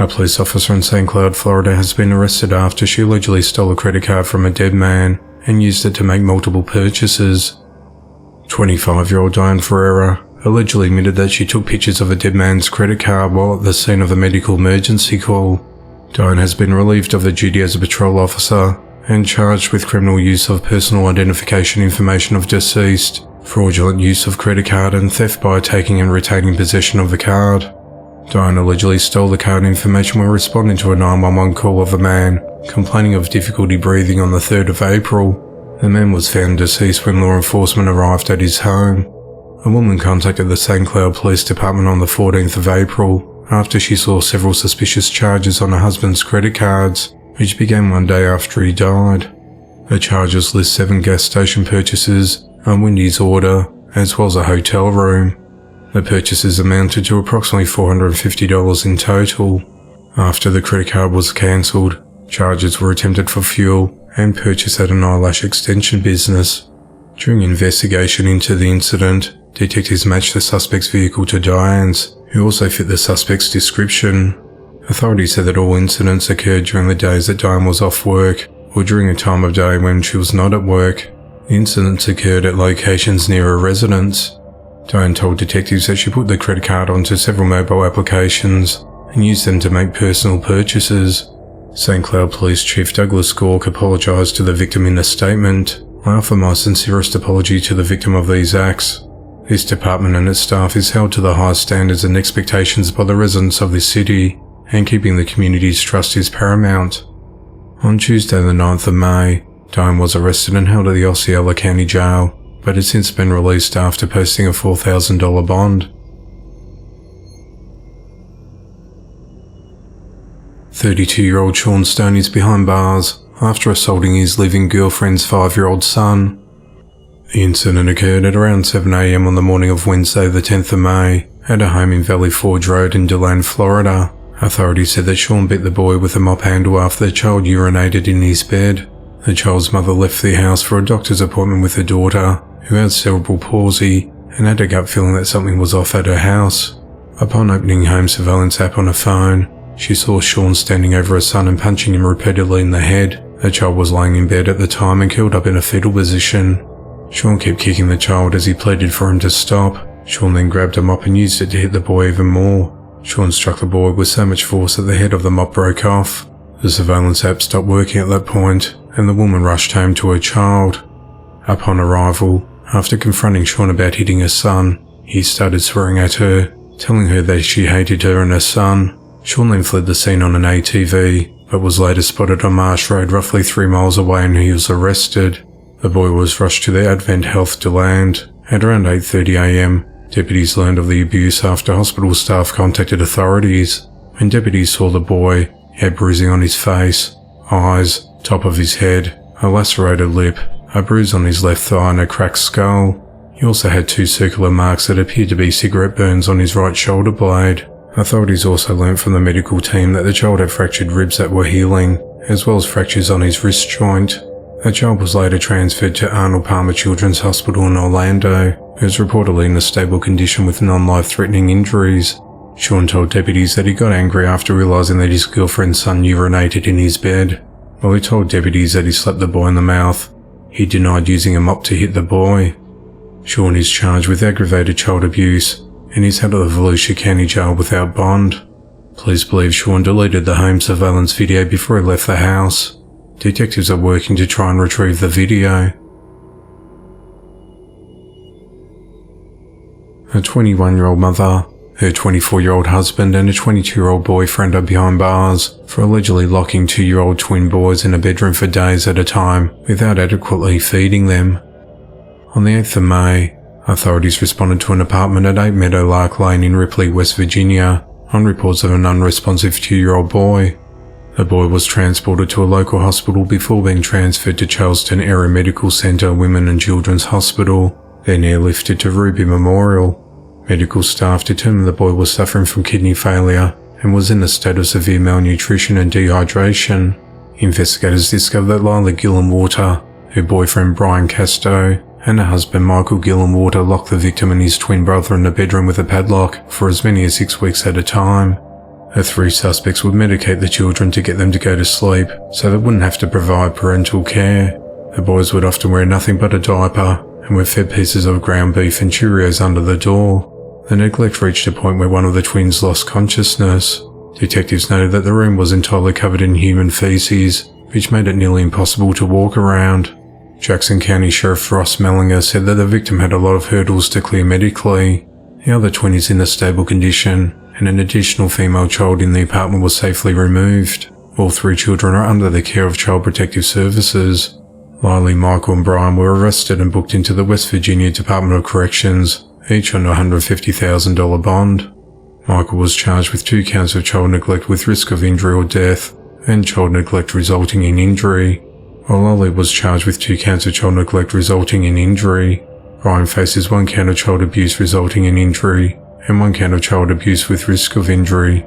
A police officer in St. Cloud, Florida has been arrested after she allegedly stole a credit card from a dead man and used it to make multiple purchases. 25-year-old Diane Ferreira allegedly admitted that she took pictures of a dead man's credit card while at the scene of a medical emergency call. Diane has been relieved of the duty as a patrol officer and charged with criminal use of personal identification information of deceased, fraudulent use of credit card and theft by taking and retaining possession of the card. Diane allegedly stole the card information while responding to a 911 call of a man complaining of difficulty breathing on the 3rd of April. The man was found deceased when law enforcement arrived at his home. A woman contacted the St. Cloud Police Department on the 14th of April after she saw several suspicious charges on her husband's credit cards, which began one day after he died. The charges list 7 gas station purchases, a Wendy's order, as well as a hotel room. The purchases amounted to approximately $450 in total. After the credit card was cancelled, charges were attempted for fuel and purchase at an eyelash extension business. During investigation into the incident, detectives matched the suspect's vehicle to Diane's, who also fit the suspect's description. Authorities said that all incidents occurred during the days that Diane was off work, or during a time of day when she was not at work. The incidents occurred at locations near her residence. Diane told detectives that she put the credit card onto several mobile applications and used them to make personal purchases. St. Cloud Police Chief Douglas Gork apologised to the victim in a statement. "I offer my sincerest apology to the victim of these acts. This department and its staff is held to the highest standards and expectations by the residents of this city, and keeping the community's trust is paramount." On Tuesday the 9th of May, Diane was arrested and held at the Osceola County Jail, but has since been released after posting a $4,000 bond. 32-year-old Sean Stone is behind bars after assaulting his living girlfriend's 5-year-old son. The incident occurred at around 7 a.m. on the morning of Wednesday the 10th of May at a home in Valley Forge Road in DeLand, Florida. Authorities said that Sean beat the boy with a mop handle after the child urinated in his bed. The child's mother left the house for a doctor's appointment with her daughter, who had cerebral palsy and had a gut feeling that something was off at her house. Upon opening home surveillance app on her phone, she saw Sean standing over her son and punching him repeatedly in the head. The child was lying in bed at the time and curled up in a fetal position. Sean kept kicking the child as he pleaded for him to stop. Sean then grabbed a mop and used it to hit the boy even more. Sean struck the boy with so much force that the head of the mop broke off. The surveillance app stopped working at that point, and the woman rushed home to her child. Upon arrival, after confronting Sean about hitting her son, he started swearing at her, telling her that she hated her and her son. Sean then fled the scene on an ATV, but was later spotted on Marsh Road roughly 3 miles away and he was arrested. The boy was rushed to the Advent Health DeLand. At around 8:30 a.m, deputies learned of the abuse after hospital staff contacted authorities. When deputies saw the boy, he had bruising on his face, eyes, top of his head, a lacerated lip, a bruise on his left thigh and a cracked skull. He also had 2 circular marks that appeared to be cigarette burns on his right shoulder blade. Authorities also learnt from the medical team that the child had fractured ribs that were healing, as well as fractures on his wrist joint. The child was later transferred to Arnold Palmer Children's Hospital in Orlando, who was reportedly in a stable condition with non-life-threatening injuries. Sean told deputies that he got angry after realising that his girlfriend's son urinated in his bed. While he told deputies that he slapped the boy in the mouth, he denied using a mop to hit the boy. Sean is charged with aggravated child abuse and is held at the Volusia County Jail without bond. Police believe Sean deleted the home surveillance video before he left the house. Detectives are working to try and retrieve the video. A 21-year-old mother, her 24-year-old husband and a 22-year-old boyfriend are behind bars for allegedly locking 2-year-old twin boys in a bedroom for days at a time without adequately feeding them. On the 8th of May, authorities responded to an apartment at 8 Meadowlark Lane in Ripley, West Virginia, on reports of an unresponsive 2-year-old boy. The boy was transported to a local hospital before being transferred to Charleston Area Medical Center Women and Children's Hospital, then airlifted to Ruby Memorial. Medical staff determined the boy was suffering from kidney failure and was in a state of severe malnutrition and dehydration. Investigators discovered that Lila Gillenwater, her boyfriend Brian Casto, and her husband Michael Gillenwater locked the victim and his twin brother in the bedroom with a padlock for as many as 6 weeks at a time. The 3 suspects would medicate the children to get them to go to sleep so they wouldn't have to provide parental care. The boys would often wear nothing but a diaper and were fed pieces of ground beef and Cheerios under the door. The neglect reached a point where one of the twins lost consciousness. Detectives noted that the room was entirely covered in human feces, which made it nearly impossible to walk around. Jackson County Sheriff Ross Mellinger said that the victim had a lot of hurdles to clear medically. The other twin is in a stable condition, and an additional female child in the apartment was safely removed. All 3 children are under the care of Child Protective Services. Lily, Michael and Brian were arrested and booked into the West Virginia Department of Corrections, each on a $150,000 bond. Michael was charged with 2 counts of child neglect with risk of injury or death, and child neglect resulting in injury, while Lily was charged with 2 counts of child neglect resulting in injury. Brian faces 1 count of child abuse resulting in injury, and 1 count of child abuse with risk of injury.